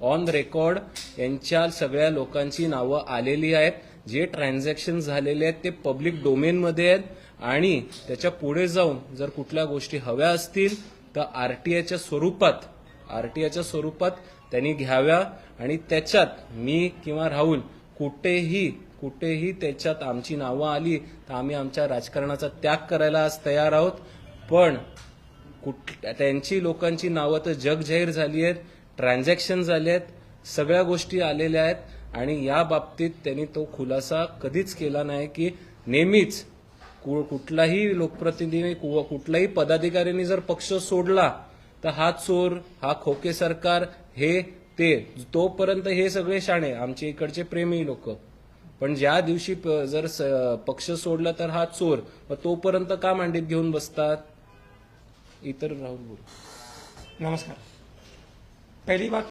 On record यांच्या सगळ्या लोकांची नावं आलेली आहेत. जे ट्रान्झॅक्शन झालेले आहेत ते पब्लिक डोमेनमध्ये आहेत आणि त्याच्या पुढे जाऊन जर कुठल्या गोष्टी हव्या असतील तर आरटीआयच्या स्वरूपात त्यांनी घ्याव्या आणि त्याच्यात मी किंवा राहुल कुठेही त्याच्यात आमची नावं आली तर आम्ही आमच्या राजकारणाचा त्याग करायला आज तयार आहोत. पण त्यांची लोकांची नावं तर जग जाहीर झाली आहेत, ट्रान्झॅक्शन झाले आहेत, सगळ्या गोष्टी आलेल्या आहेत आणि या बाबतीत त्यांनी तो खुलासा कधीच केला नाही की नेहमीच कुठलाही लोकप्रतिनिधी कुठलाही पदाधिकाऱ्यांनी जर पक्ष सोडला तर हा चोर, हा खोके सरकार, हे ते, तोपर्यंत हे सगळे शाणे आमचे इकडचे प्रेमी लोक. पण ज्या दिवशी जर पक्ष सोडला तर हा चोर, तोपर्यंत का मांडीत घेऊन बसतात. इतर राहुल बोल. नमस्कार. पहली बात